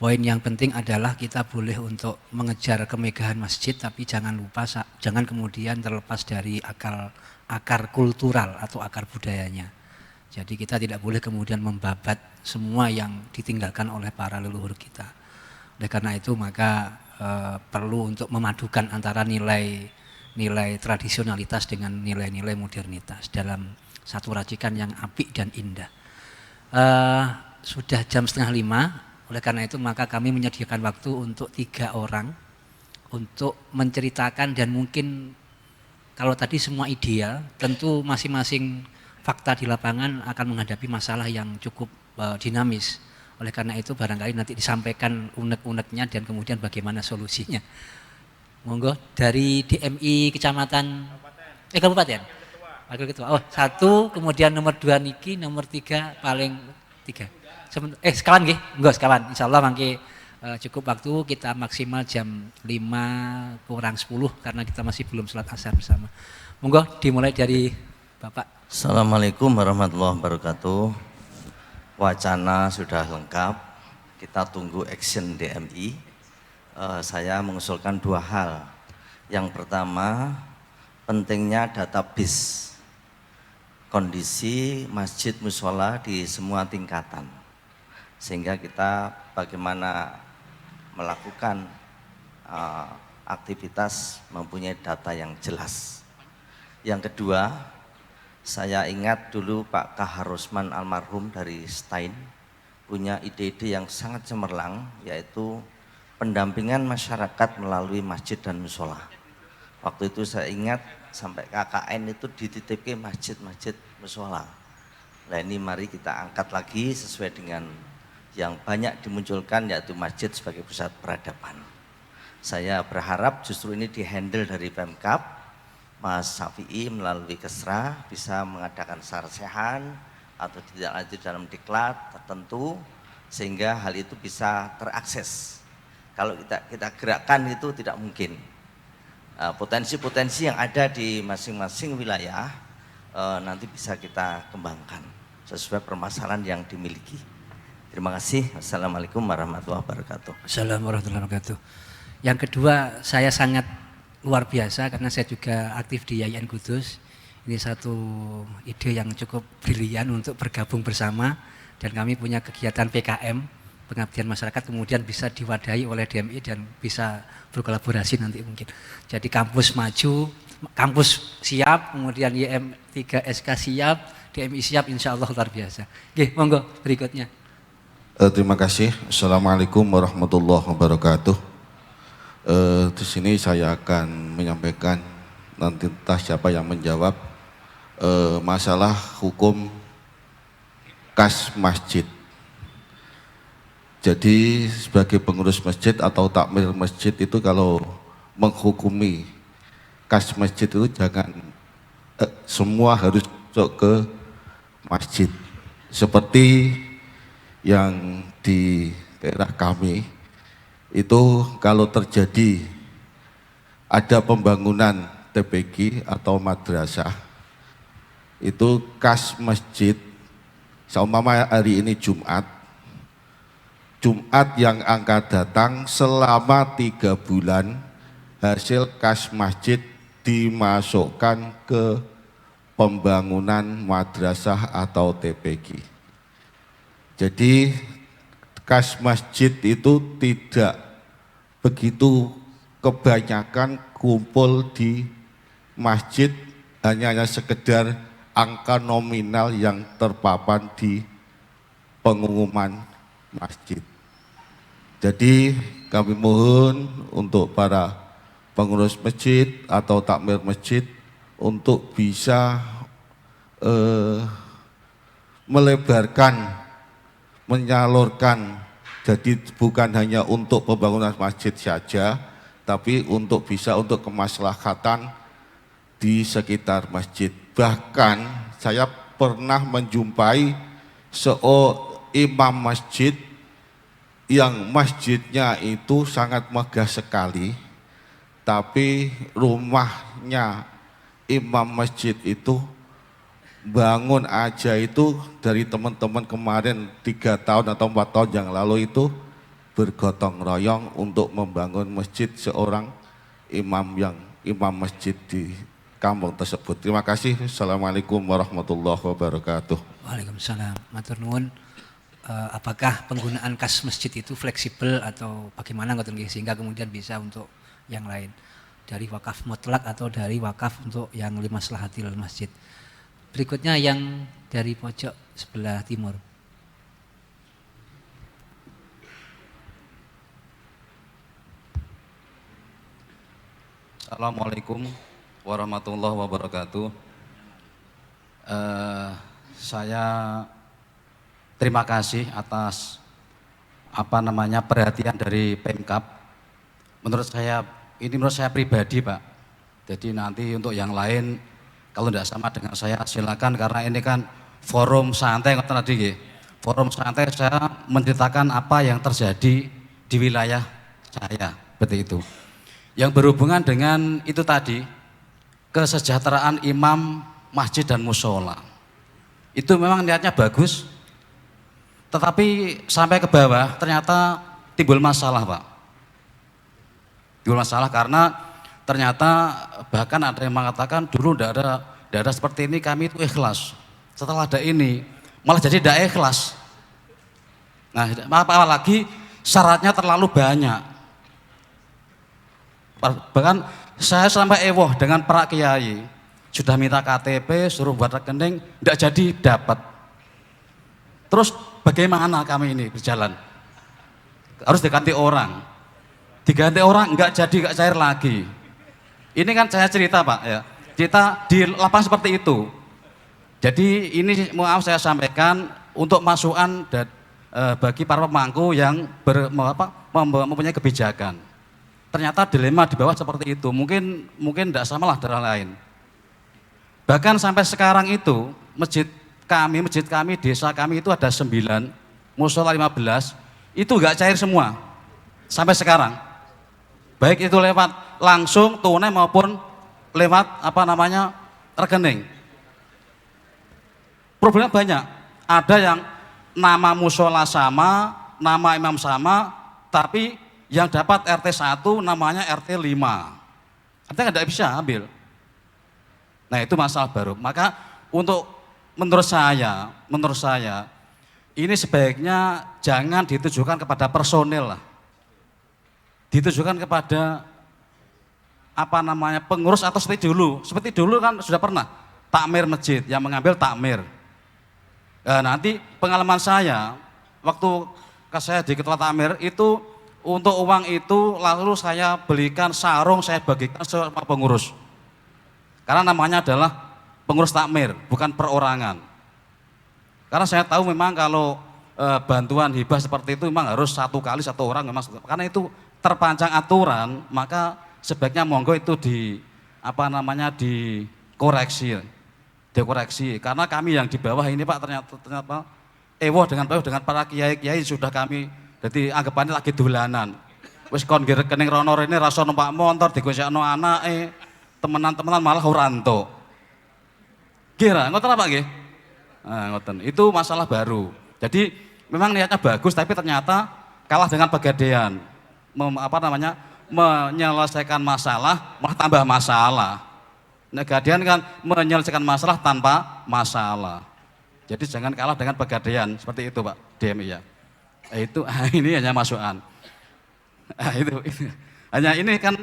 poin yang penting adalah kita boleh untuk mengejar kemegahan masjid, tapi jangan lupa, jangan kemudian terlepas dari akar kultural atau akar budayanya. Jadi kita tidak boleh kemudian membabat semua yang ditinggalkan oleh para leluhur kita. Oleh karena itu maka perlu untuk memadukan antara nilai tradisionalitas dengan nilai-nilai modernitas dalam satu racikan yang apik dan indah. Sudah jam 4:30. Oleh karena itu maka kami menyediakan waktu untuk 3 orang untuk menceritakan, dan mungkin kalau tadi semua ideal, tentu masing-masing fakta di lapangan akan menghadapi masalah yang cukup dinamis. Oleh karena itu barangkali nanti disampaikan unek-uneknya dan kemudian bagaimana solusinya. Monggo dari DMI Kecamatan Kabupaten. Wakil Ketua. Oh, 1, kemudian nomor 2 niki, nomor 3 paling 3. Sekawan nggih, enggak sekawan. Insyaallah mangke cukup waktu, kita maksimal jam 5:50 karena kita masih belum sholat asar bersama. Monggo dimulai dari Bapak. Assalamualaikum warahmatullahi wabarakatuh. Wacana sudah lengkap, kita tunggu action DMI. Saya mengusulkan 2 hal. Yang pertama, pentingnya database kondisi masjid mushola di semua tingkatan, sehingga kita bagaimana melakukan aktivitas mempunyai data yang jelas. Yang kedua, saya ingat dulu Pak Kaharusman almarhum dari Stein punya ide-ide yang sangat cemerlang, yaitu pendampingan masyarakat melalui masjid dan mushola. Waktu itu saya ingat sampai KKN itu dititipkan masjid-masjid mushola. Nah ini mari kita angkat lagi sesuai dengan yang banyak dimunculkan, yaitu masjid sebagai pusat peradaban. Saya berharap justru ini dihandle dari Pemkab, Mas Syafi'i melalui Kesra bisa mengadakan sarsehan atau tidak lanjut dalam diklat tertentu, sehingga hal itu bisa terakses. Kalau kita gerakkan itu tidak mungkin. Potensi-potensi yang ada di masing-masing wilayah nanti bisa kita kembangkan sesuai permasalahan yang dimiliki. Terima kasih. Wassalamualaikum warahmatullahi wabarakatuh. Assalamualaikum warahmatullahi wabarakatuh. Yang kedua, saya sangat luar biasa karena saya juga aktif di Yayan Kudus. Ini satu ide yang cukup brilian untuk bergabung bersama, dan kami punya kegiatan PKM, pengabdian masyarakat, kemudian bisa diwadahi oleh DMI dan bisa berkolaborasi nanti mungkin. Jadi kampus maju, kampus siap, kemudian YM3SK siap, DMI siap, insya Allah luar biasa. Oke, monggo berikutnya. Terima kasih. Assalamualaikum warahmatullahi wabarakatuh. Di sini saya akan menyampaikan, nanti entah siapa yang menjawab, masalah hukum kas masjid. Jadi sebagai pengurus masjid atau takmir masjid itu kalau menghukumi kas masjid itu jangan semua harus masuk ke masjid. Seperti yang di daerah kami itu kalau terjadi ada pembangunan TPQ atau madrasah, itu kas masjid, seumpama hari ini Jumat yang akan datang selama 3 bulan hasil kas masjid dimasukkan ke pembangunan madrasah atau TPQ. Jadi kas masjid itu tidak begitu kebanyakan kumpul di masjid, hanya sekedar angka nominal yang terpapan di pengumuman masjid. Jadi kami mohon untuk para pengurus masjid atau takmir masjid untuk bisa melebarkan, menyalurkan, jadi bukan hanya untuk pembangunan masjid saja, tapi bisa untuk kemaslahatan di sekitar masjid. Bahkan saya pernah menjumpai seorang imam masjid yang masjidnya itu sangat megah sekali, tapi rumahnya imam masjid itu bangun aja itu dari teman-teman kemarin 3 tahun atau 4 tahun yang lalu itu bergotong royong untuk membangun masjid seorang imam masjid di kampung tersebut. Terima kasih. Assalamualaikum warahmatullahi wabarakatuh. Waalaikumsalam. Matur nuwun. Apakah penggunaan kas masjid itu fleksibel atau bagaimana ngoten nggih sehingga kemudian bisa untuk yang lain, dari wakaf mutlak atau dari wakaf untuk yang limaslahatil masjid. Berikutnya yang dari pojok sebelah timur. Assalamualaikum warahmatullahi wabarakatuh. Saya terima kasih atas perhatian dari Pemkab. Menurut saya pribadi, Pak. Jadi nanti untuk yang lain kalau tidak sama dengan saya silakan, karena ini kan forum santai tadi nggih. Forum santai saya menceritakan apa yang terjadi di wilayah saya, seperti itu. Yang berhubungan dengan itu tadi, kesejahteraan imam, masjid dan musola. Itu memang niatnya bagus, tetapi sampai ke bawah ternyata timbul masalah, Pak. Timbul masalah karena ternyata bahkan ada yang mengatakan dulu tidak ada seperti ini, kami itu ikhlas. Setelah ada ini malah jadi tidak ikhlas. Nah, apalagi syaratnya terlalu banyak. Bahkan saya sampai ewoh dengan para kiai, sudah minta KTP, suruh buat rekening, tidak jadi dapat. Terus bagaimana kami ini berjalan? Harus diganti orang, enggak jadi, enggak cair lagi. Ini kan saya cerita, Pak, ya, cerita di lapangan seperti itu. Jadi ini mau saya sampaikan untuk masukan bagi para pemangku yang mempunyai kebijakan. Ternyata dilema di bawah seperti itu, mungkin tidak samalah daerah lain. Bahkan sampai sekarang itu masjid kami, desa kami itu ada 9, musola 15, itu enggak cair semua sampai sekarang. Baik itu lewat langsung tunai maupun lewat rekening. Problemnya banyak. Ada yang nama musola sama, nama imam sama, tapi yang dapat RT 1 namanya RT 5. Artinya tidak bisa ambil. Nah, itu masalah baru. Maka menurut saya ini sebaiknya jangan ditujukan kepada personil lah. Ditujukan kepada pengurus atau seperti dulu. Seperti dulu kan sudah pernah takmir masjid yang mengambil takmir. Nah, nanti pengalaman saya waktu saya di ketua takmir itu, untuk uang itu lalu saya belikan sarung, saya bagikan sama pengurus. Karena namanya adalah pengurus takmir, bukan perorangan. Karena saya tahu memang kalau bantuan hibah seperti itu memang harus satu kali satu orang memang, karena itu terpanjang aturan, maka sebaiknya monggo itu dikoreksi. Karena kami yang di bawah ini, Pak, ternyata ewoh dengan para kiai sudah kami jadi anggapannya lagi dolanan. Wis kon nggih rekening rono rene rasa numpak motor digosekno anake, temenan-temenan malah ora entuk. Kira ngoten apa nggih? Nah, ngoten. Itu masalah baru. Jadi memang niatnya bagus tapi ternyata kalah dengan pegadaian. Menyelesaikan masalah malah tambah masalah. Pegadaian kan menyelesaikan masalah tanpa masalah. Jadi jangan kalah dengan pegadaian seperti itu, Pak DMI ya. Itu ini hanya masukan. Itu. Hanya ini kan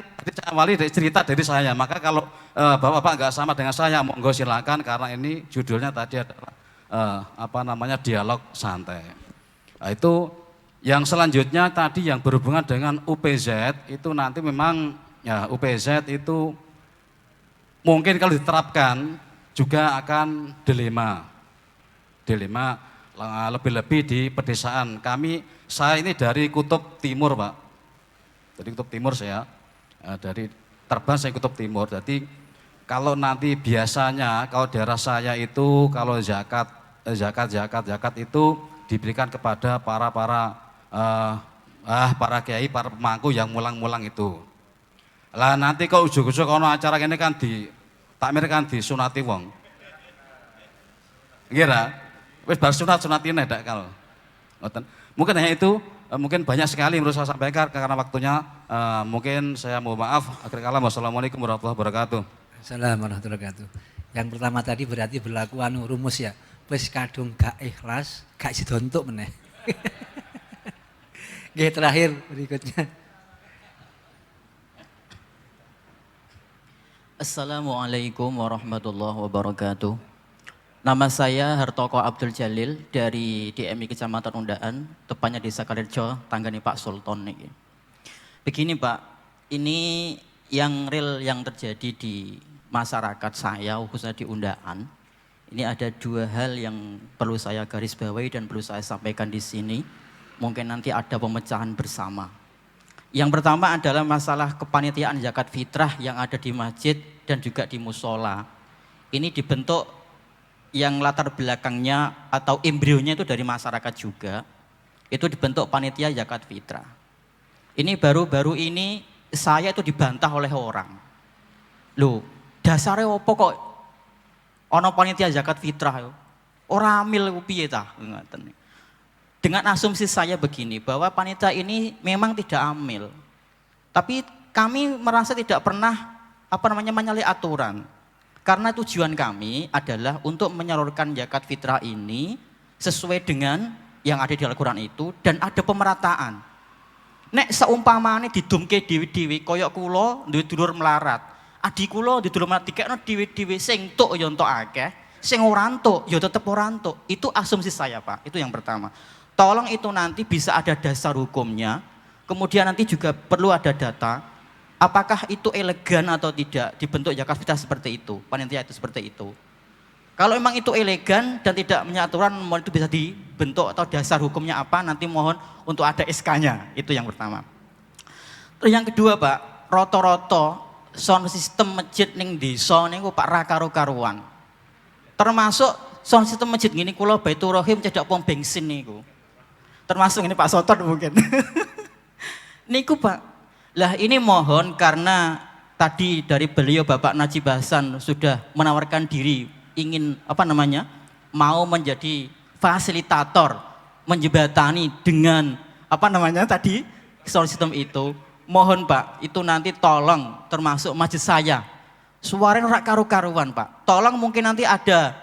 awali dari cerita dari saya. Maka kalau Bapak-bapak nggak sama dengan saya, monggo silakan, karena ini judulnya tadi adalah dialog santai. Nah, itu yang selanjutnya tadi yang berhubungan dengan UPZ itu nanti memang ya UPZ itu mungkin kalau diterapkan juga akan dilema lebih-lebih di pedesaan. Saya ini dari Kutub Timur, Pak. Dari Kutub Timur saya, dari terbang saya Kutub Timur. Jadi kalau nanti biasanya kalau daerah saya itu kalau zakat itu diberikan kepada para kiai, para pemangku yang mulang-mulang itu. Lah nanti kalau ujuk-ujuk ono acara ini kan takmir kan disunati wong. Kira wis bar sunat-sunatine ndak kal. Mungkin hanya itu Mungkin banyak sekali yang harus saya sampaikan karena waktunya. Mungkin saya mohon maaf. Akhir kalam, wassalamualaikum warahmatullahi wabarakatuh. Assalamualaikum warahmatullahi wabarakatuh. Yang pertama tadi berarti berlaku rumus ya. Wis kadung gak ikhlas, gak sidontuk meneh. Oke, terakhir berikutnya. Assalamualaikum warahmatullahi wabarakatuh. Nama saya Hartoko Abdul Jalil dari DMI Kecamatan Undaan, tepatnya Desa Kalirjo, tanggane Pak Sultan nih. Begini Pak, ini yang real yang terjadi di masyarakat saya, khususnya di Undaan. Ini ada dua hal yang perlu saya garis bawahi dan perlu saya sampaikan di sini. Mungkin nanti ada pemecahan bersama. Yang pertama adalah masalah kepanitiaan zakat fitrah yang ada di masjid dan juga di musola. Ini dibentuk yang latar belakangnya atau embrionya itu dari masyarakat juga. Itu dibentuk panitia zakat fitrah. Ini baru-baru ini saya itu dibantah oleh orang. Loh, dasarnya apa kok ono panitia zakat fitrah? Ora amil piye ta? Dengan asumsi saya begini, bahwa panitia ini memang tidak amil. Tapi kami merasa tidak pernah menyalahi aturan. Karena tujuan kami adalah untuk menyalurkan zakat fitrah ini sesuai dengan yang ada di Al-Quran itu dan ada pemerataan. Nek seumpamane didumke dewi-dewi koyok kula duwe dulur melarat. Adik kula duwe dulur melarat dikekno dewi-dewi sing entuk ya entuk akeh, sing ora entuk ya tetep ora entuk. Itu asumsi saya, Pak. Itu yang pertama. Tolong itu nanti bisa ada dasar hukumnya, kemudian nanti juga perlu ada data, apakah itu elegan atau tidak dibentuk zakat fitrah seperti itu, panitia itu seperti itu. Kalau memang itu elegan dan tidak menyaturan, mohon itu bisa dibentuk atau dasar hukumnya apa, nanti mohon untuk ada SK-nya, itu yang pertama. Terus yang kedua Pak, roto-roto sound system masjid ning desa niku Pak ra karo-karuan. Termasuk sound system masjid gini kula Baitur Rahim cedak pom bensin niku. Termasuk ini Pak Soton mungkin. Niku Pak. Lah ini mohon karena tadi dari beliau Bapak Najib Hasan sudah menawarkan diri ingin mau menjadi fasilitator, menjembatani dengan tadi sound system itu. Mohon Pak, itu nanti tolong termasuk masjid saya. Suaranya ora karu-karuan Pak. Tolong mungkin nanti ada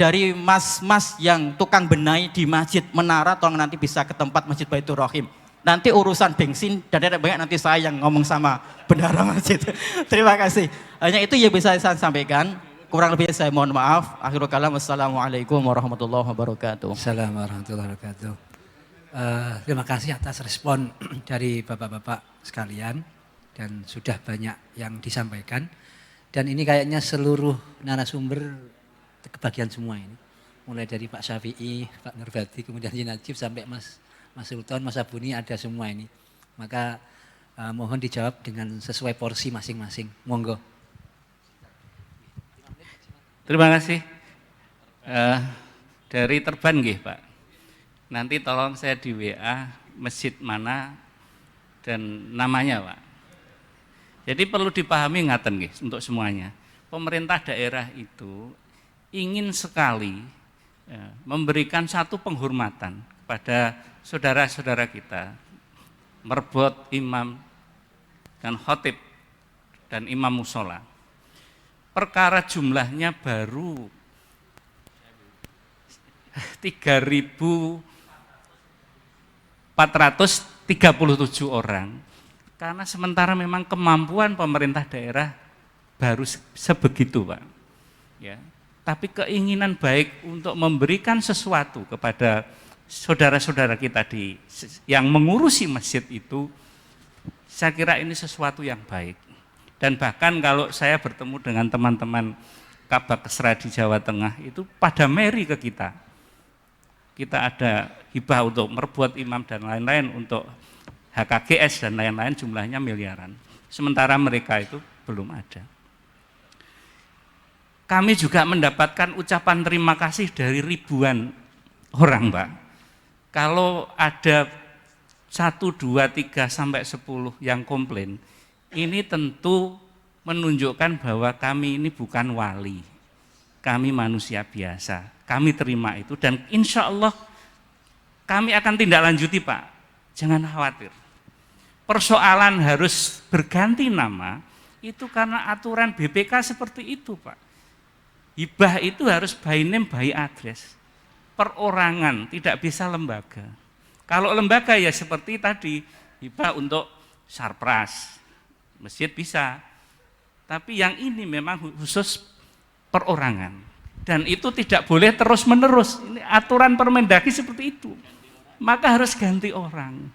dari mas-mas yang tukang benahi di masjid menara, tolong nanti bisa ke tempat Masjid Baitur Rahim. Nanti urusan bensin dan banyak nanti saya yang ngomong sama bendahara masjid. Terima kasih. Hanya itu yang bisa saya sampaikan. Kurang lebih saya mohon maaf. Akhirul kalam. Wassalamualaikum warahmatullahi wabarakatuh. Assalamualaikum warahmatullahi wabarakatuh. Terima kasih atas respon dari bapak-bapak sekalian dan sudah banyak yang disampaikan. Dan ini kayaknya seluruh narasumber kebagian semua ini, mulai dari Pak Syafi'i, Pak Nurbati, kemudian Najib sampai Mas Sultan, Mas Abuni ada semua ini. Maka mohon dijawab dengan sesuai porsi masing-masing. Monggo. Terima kasih. Dari Terban nggih Pak. Nanti tolong saya di WA masjid mana dan namanya Pak. Jadi perlu dipahami ngaten nggih untuk semuanya. Pemerintah daerah itu ingin sekali memberikan satu penghormatan kepada saudara-saudara kita, merbot imam dan khotib dan imam musola. Perkara jumlahnya baru 3.437 orang, karena sementara memang kemampuan pemerintah daerah baru sebegitu Pak. Ya. Tapi keinginan baik untuk memberikan sesuatu kepada saudara-saudara kita yang mengurusi masjid itu, saya kira ini sesuatu yang baik. Dan bahkan kalau saya bertemu dengan teman-teman Kabak Kesra di Jawa Tengah itu pada meri ke kita. Kita ada hibah untuk merbuat imam dan lain-lain, untuk HKGS dan lain-lain, jumlahnya miliaran. Sementara mereka itu belum ada. Kami juga mendapatkan ucapan terima kasih dari ribuan orang, Pak. Kalau ada 1, 2, 3, sampai 10 yang komplain, ini tentu menunjukkan bahwa kami ini bukan wali. Kami manusia biasa, kami terima itu dan insya Allah kami akan tindak lanjuti Pak. Jangan khawatir. Persoalan harus berganti nama itu karena aturan BPK seperti itu, Pak. Hibah itu harus by name by address. Perorangan, tidak bisa lembaga. Kalau lembaga ya seperti tadi, hibah untuk sarpras, masjid bisa. Tapi yang ini memang khusus perorangan. Dan itu tidak boleh terus-menerus. Ini aturan Permendagri seperti itu. Maka harus ganti orang.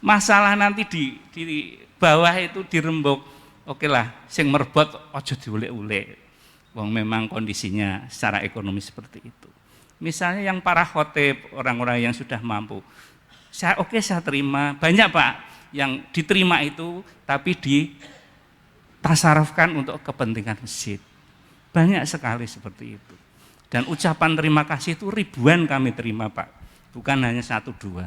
Masalah nanti di bawah itu dirembuk. Oke lah, sing merbot ojo diulek-ulek. Wong memang kondisinya secara ekonomi seperti itu. Misalnya yang para khotib, orang-orang yang sudah mampu. Saya terima. Banyak Pak yang diterima itu tapi ditasarufkan untuk kepentingan masjid. Banyak sekali seperti itu. Dan ucapan terima kasih itu ribuan kami terima Pak. Bukan hanya 1, 2.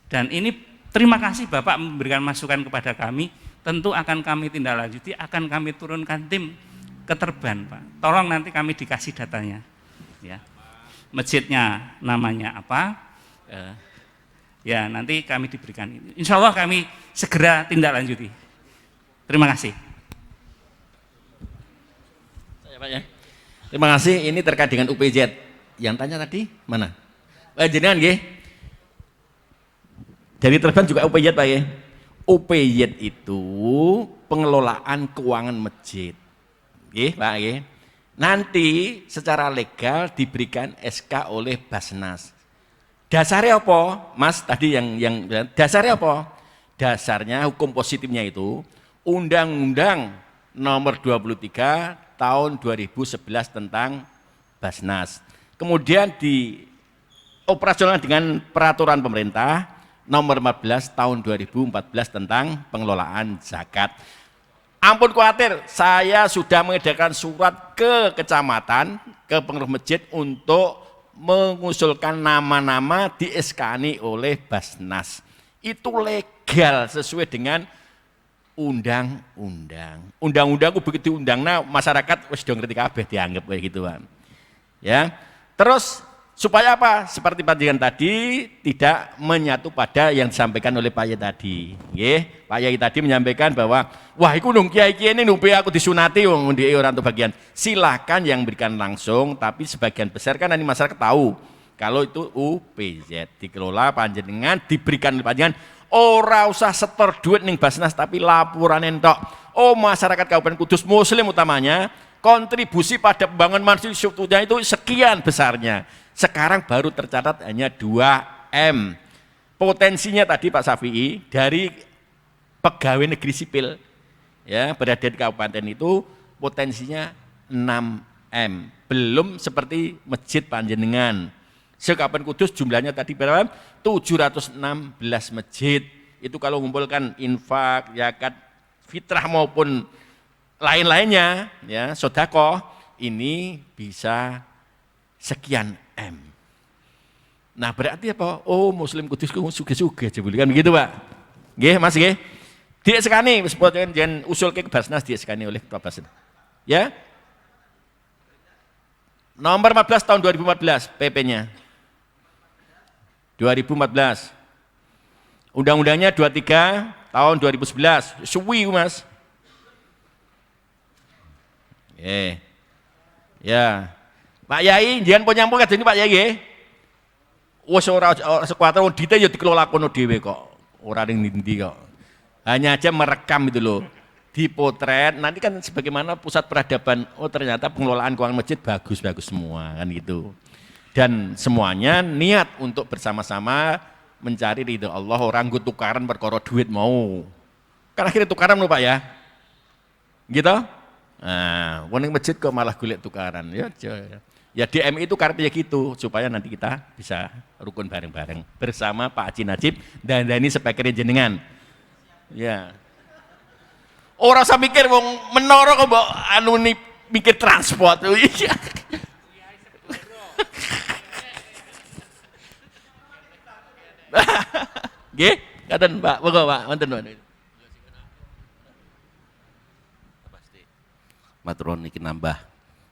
Dan ini terima kasih Bapak memberikan masukan kepada kami. Tentu akan kami tindak lanjuti, akan kami turunkan tim keterban Pak. Tolong nanti kami dikasih datanya. Ya. Masjidnya namanya apa? Ya nanti kami diberikan ini. Insya Allah kami segera tindak lanjuti. Terima kasih. Saya Pak ya. Terima kasih. Ini terkait dengan UPZ. Yang tanya tadi mana? Jenengan nggih. Dari Terban juga UPZ Pak ya. UPZ itu pengelolaan keuangan masjid. Nggih Pak nggih. Nanti secara legal diberikan SK oleh Basnas. Dasarnya apa? Mas tadi yang dasarnya apa? Dasarnya hukum positifnya itu Undang-Undang Nomor 23 Tahun 2011 tentang Basnas. Kemudian dioperasionalkan dengan peraturan pemerintah Nomor 14 Tahun 2014 tentang pengelolaan zakat. Ampun khawatir, saya sudah mengedarkan surat ke kecamatan, ke pengurus masjid untuk mengusulkan nama-nama di SK-ani oleh Basnas. Itu legal sesuai dengan undang-undang. Undang-undang itu begitu undangnya masyarakat wis do ngerti kabeh dianggap kayak gitu kan. Ya. Terus supaya apa? Seperti panjenengan tadi tidak menyatu pada yang disampaikan oleh Pak Yai tadi. Nggih, Pak Yai tadi menyampaikan bahwa wah iku nung kiai-kiai ini numpi aku disunati wong ndek ora untuk bagian. Silakan yang berikan langsung, tapi sebagian besar kan ini masyarakat tahu kalau itu UPZ dikelola panjenengan diberikan oleh panjenengan ora usah setor duit ning Basnas tapi laporan entok. Oh masyarakat Kabupaten Kudus Muslim utamanya kontribusi pada pembangunan masjid strukturnya itu sekian besarnya. Sekarang baru tercatat hanya 2M. Potensinya tadi Pak Syafi'i dari pegawai negeri sipil ya berada di kabupaten itu potensinya 6M. Belum seperti masjid panjenengan. Se-Kabupaten Kudus jumlahnya tadi berapa? 716 masjid. Itu kalau mengumpulkan infak, zakat, fitrah maupun lain-lainnya ya, sedekah ini bisa sekian M. Nah berarti apa? Oh Muslim Kudus ku suge-suge jebul kan begitu Pak. Nggih Mas nggih. Dieskani wis jangan usul ke Basnas dieskani oleh Ketua Basnas. Ya. Nomor 14 tahun 2014 PP-nya. 2014. Undang-undangnya 23 tahun 2011. Suwi Mas. Ya. Pak Yai, jangan pun nyampung kadang Pak Yai nggih. Wis ora sekuat wong dite ya dikelola kono dhewe kok. Ora ning ndi kok. Hanya aja merekam itu loh. Dipotret, nanti kan sebagaimana pusat peradaban, oh ternyata pengelolaan keuangan masjid bagus-bagus semua kan gitu. Dan semuanya niat untuk bersama-sama mencari ridho Allah, orang gue tukaran perkara duit mau. Kan akhirnya tukaran lho Pak ya. Gitu? Nah, wong masjid kok malah golek tukaran. Ya DMI itu karena gitu supaya nanti kita bisa rukun bareng-bareng bersama Pak Haji Najib dan ini speakernya jenengan. Ya. Ora usah mikir wong menara kok mbok anu mikir transport. Nggih, katen Pak. Monggo Pak, wonten Pak. Matur nuwun iki nambah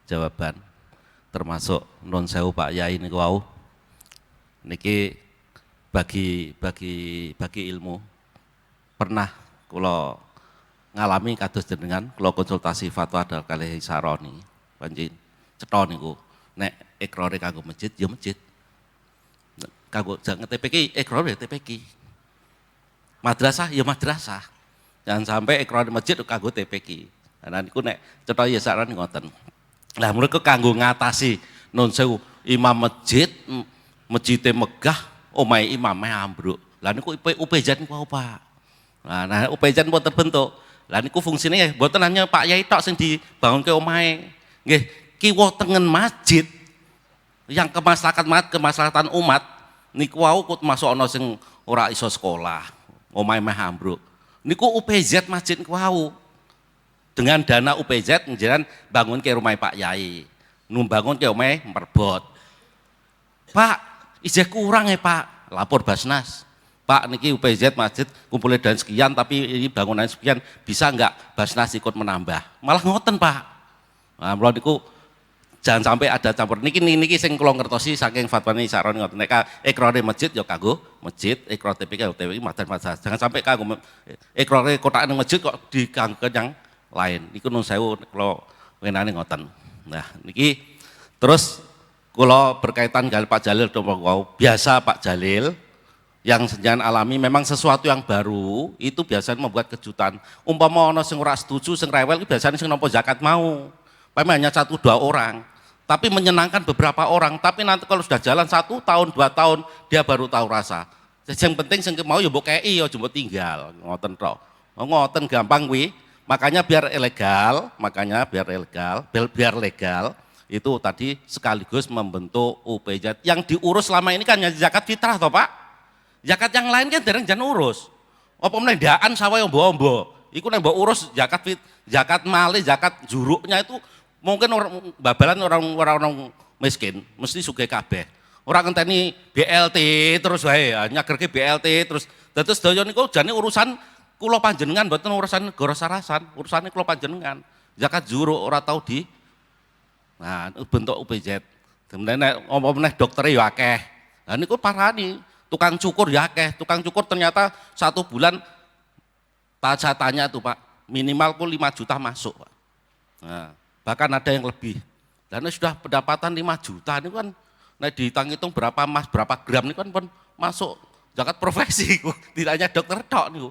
jawaban termasuk non sewu Pak Yai niku wau niki bagi ilmu. Pernah kula ngalami kados jenengan, kula konsultasi fatwa dal kalih saroni panjen cetha niku nek ikrare kanggo masjid ya masjid, kanggo jangan TPK ikrare TPK, madrasah ya madrasah, jangan sampai ikrare masjid kanggo TPK. Nah niku nek cetha ya saroni ngoten. Lah mereka kanggo ngatasi nun sewu imam masjidnya megah, omahe imame ambruk. Lah niku UPJ niku apa? Nah UPJ mboten terbentuk. Lah niku fungsine ya mboten hanya Pak Yai tok sing dibangunke omahe. Nggih, kiwa tengen masjid yang kemaslahatan umat niku wau kut masuk ana sing ora iso sekolah, omahe meh ambruk. Niku UPZ masjid niku wau. Dengan dana UPZ njenengan bangun ke rumah Pak Yai, numbangun ke omahe merbot. Pak, ijeh kurang ya Pak, lapor Basnas. Pak niki UPZ masjid kumpulnya dan sekian tapi ini bangunan sekian, bisa enggak Basnas ikut menambah? Malah ngoten Pak. Nah, mulai niku jangan sampai ada campur. Niki sing kula ngertosi saking fatwane sarone ngoten. Nek ikrare masjid ya kanggo masjid, ikrar TPK ya TPK madrasah. Jangan sampai kanggo ikrare kotakan masjid kok diganggukeun yang lain. Niku nun sewu kula wenane ngoten. Nah, niki terus kula berkaitan kali Pak Jalil biasa Pak Jalil yang senjangan alami memang sesuatu yang baru itu biasanya membuat kejutan. Umpama ana sing ora setuju, sing rewel iki biasanya sing nampa zakat mau. Hanya 1-2 orang, tapi menyenangkan beberapa orang. Tapi nanti kalau sudah jalan 1 tahun 2 tahun dia baru tahu rasa. Yang penting sing mau ya mbok kei ya mbok tinggal. Ngoten tok. Ngoten gampang kuwi. Makanya biar legal itu tadi sekaligus membentuk UPZ yang diurus selama ini kan hanya zakat fitrah toh Pak. Zakat yang lain kan dereng jan urus. Apa meneh ndaan sawah yang ombo-ombo. Iku nek mbok urus zakat male, zakat juruknya itu mungkin babalan orang miskin mesti sugih kabeh. Ora ngenteni BLT terus wae nyagerke BLT terus sedaya niku jane urusan kula panjenengan mboten urusan negara sarasan, urusane kula panjenengan. Zakat juruk ora tau di. Nah, bentuk UPZ. Kemudian nek omong-omong doktere ya akeh. Lah niku parani, tukang cukur ya akeh. Tukang cukur ternyata 1 bulan saya tanya tuh Pak, minimal 5 juta masuk Pak. Nah, bahkan ada yang lebih. Dan sudah pendapatan 5 juta ini kan nek dihitung berapa emas, berapa gram ini kan masuk zakat profesi. Tidak hanya dokter tok niku.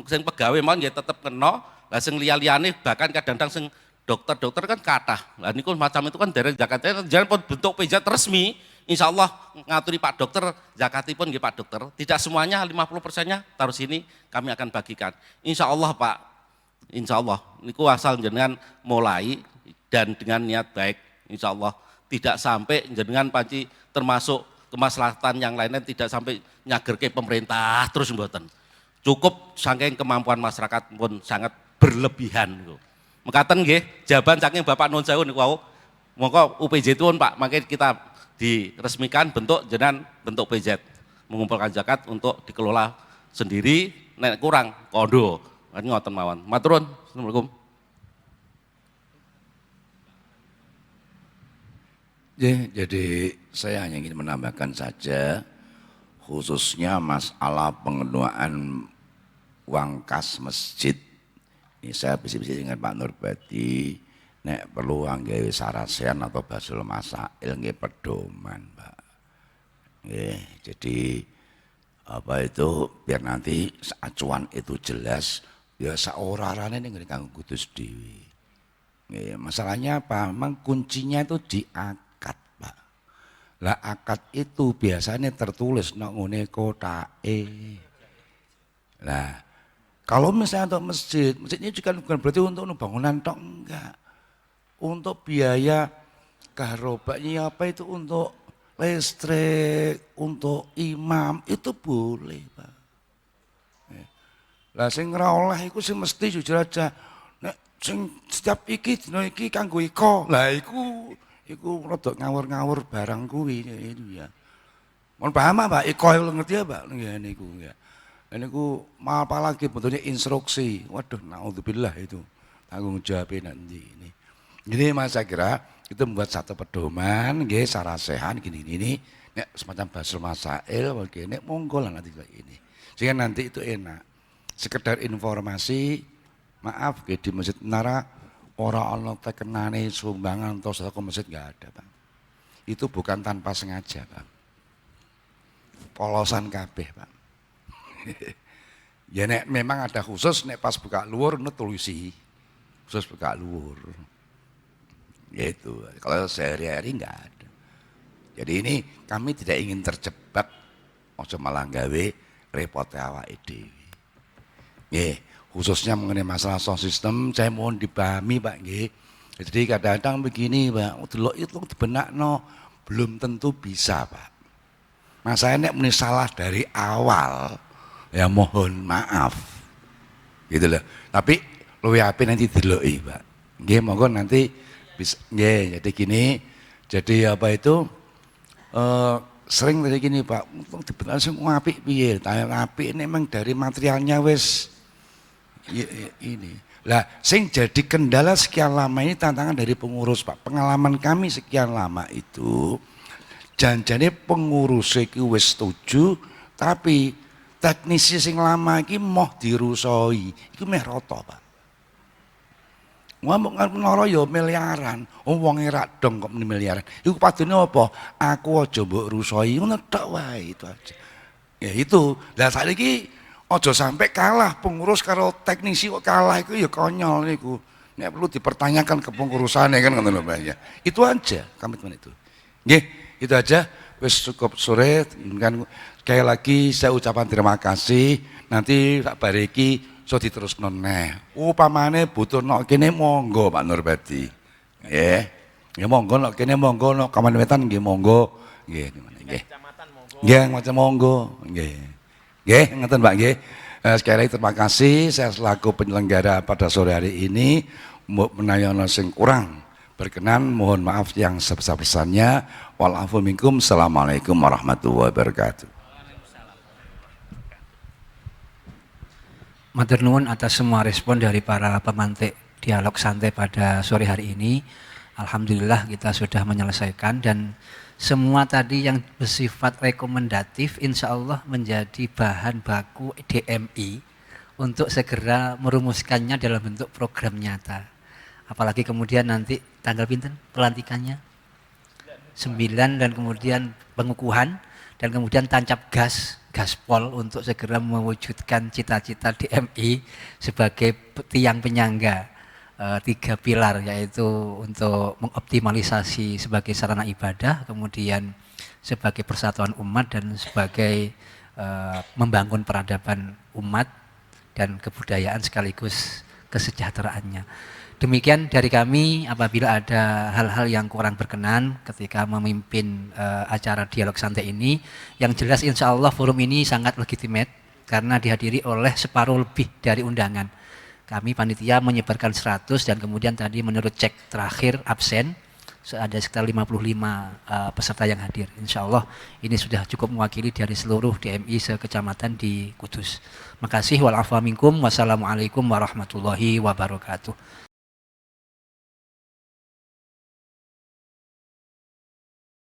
Sing pegawai mau ya tetap kena, lah sing liya-liyane bahkan kadang-kadang sing dokter-dokter kan kathah. Lah niku macam itu kan dereng zakatnya jangan bentuk PJ resmi. Insyaallah ngaturi Pak Dokter zakatipun nggih Pak Dokter. Tidak semuanya 50%-nya taruh sini kami akan bagikan. Insyaallah Pak. Insyaallah niku asal jenengan mulai dan dengan niat baik insyaallah tidak sampai jenengan panci termasuk kemaslahatan yang lainnya tidak sampai nyagerke pemerintah terus mboten. Cukup saking kemampuan masyarakat pun sangat berlebihan niku. Mekaten nggih, jawaban saking Bapak Nun Sewu niku wau. Monggo UPZ pun Pak, makanya kita diresmikan bentuk jenengan bentuk PZ mengumpulkan zakat untuk dikelola sendiri, nek kurang kondo. Ini ngoten mawon. Matur nuwun. Assalamualaikum. Jadi saya hanya ingin menambahkan saja khususnya masalah pengelolaan uang kas masjid. Ini saya bisik-bisik dengan Pak Nurbadi, nek perlu anggawe sarasean atau basul masail nggih pedoman, Pak. Nggih, jadi apa itu biar nanti acuan itu jelas ya saorarane ning kanggo kudus dhewe. Nggih, masalahnya apa? Memang kuncinya itu di akad, Pak. Lah akad itu biasanya tertulis nang ngene kotake. Nah, kalau misalnya untuk masjid, masjidnya juga bukan berarti untuk bangunan tok enggak. Untuk biaya kahrobaknya apa itu untuk listrik, untuk imam itu boleh, Pak. Lah sing ora oleh iku sing mesti jujur aja. Nek sing setiap iki dina iki kanggo iko. Lah iku rada ngawur-ngawur barang kuwi itu ya. Mohon paham Pak, iko ngerti ya Pak ngene niku ya. Niku apalagi bentuknya instruksi. Waduh, naudzubillah itu. Tanggung jawabnya nanti ini. Jadi Mas saya kira itu membuat satu pedoman nggih sarasehan gini nek semacam Basul Masail begini monggo lah nanti kayak ini. Sehingga nanti itu enak. Sekedar informasi, maaf di Masjid Menara orang Allah tekenane sumbangan atau sedekah masjid enggak ada, Bang. Itu bukan tanpa sengaja, Bang. Polosan kabeh, Bang. Ya nek memang ada khusus nek pas buka luar nek tulisi. Khusus buka luar. Gitu. Kalau sehari-hari enggak ada. Jadi ini kami tidak ingin terjebak ojo malah gawe repot awake dhewe. Nggih, khususnya mengenai masalah sound system saya mohon dipahami Pak nggih. Jadi kadang-kadang begini Pak, delok itu dibenakno belum tentu bisa Pak. Masanya nek salah dari awal ya mohon maaf. Gitu loh. Tapi luwih apik nanti deloki Pak. Nggih monggo nanti bisa nggih jadi gini. Jadi apa itu sering tadi gini Pak, untuk dibentuk semua apik piye? Tayang apik ini memang dari materialnya wis ini. Lah sing jadi kendala sekian lama ini tantangan dari pengurus Pak. Pengalaman kami sekian lama itu janjane pengurus iki wis setuju tapi teknisi sing lama iki moh dirusoi. Iku meh rata Pak. Ngomong menara ya miliaran, wong rak dong kok miliaran. Iku padune apa? Aku aja mbok rusoi ngono tok wae itu aja. Ya itu. Lah saiki aja sampai kalah pengurus karo teknisi kok kalah iku ya konyol niku. Nek perlu dipertanyakan kepengurusane kan ngono lho ya. Itu aja komitmen itu. Nggih, itu aja. Wis cukup sore kan sekali lagi saya ucapan terima kasih. Nanti tak bariki so diterusno neh. Upamane butuh nok kene monggo Pak Nurbadi. Nggih. Ya monggo nok kene monggo nok Kaman Wetan nggih monggo. Nggih nggih. Nggih macam monggo. Nggih. Nggih ngoten Pak nggih. Sekali lagi terima kasih saya selaku penyelenggara pada sore hari ini menayono sing kurang berkenan mohon maaf yang sebesar-besarnya. Walafu minkum. Assalamualaikum warahmatullahi wabarakatuh. Matur nuwun atas semua respon dari para pemantik dialog santai pada sore hari ini. Alhamdulillah kita sudah menyelesaikan dan semua tadi yang bersifat rekomendatif insya Allah menjadi bahan baku DMI untuk segera merumuskannya dalam bentuk program nyata. Apalagi kemudian nanti tanggal pinten pelantikannya 9 dan kemudian pengukuhan dan kemudian tancap gaspol untuk segera mewujudkan cita-cita DMI sebagai tiang penyangga 3 pilar, yaitu untuk mengoptimalisasi sebagai sarana ibadah, kemudian sebagai persatuan umat dan sebagai membangun peradaban umat dan kebudayaan sekaligus kesejahteraannya. Demikian dari kami. Apabila ada hal-hal yang kurang berkenan ketika memimpin acara dialog santai ini, yang jelas insya Allah forum ini sangat legitimate karena dihadiri oleh separuh lebih dari undangan. Kami panitia menyebarkan 100 dan kemudian tadi menurut cek terakhir absen ada sekitar 55 peserta yang hadir. Insya Allah ini sudah cukup mewakili dari seluruh DMI sekecamatan di Kudus. Makasih wal afwa minkum. Wassalamualaikum warahmatullahi wabarakatuh.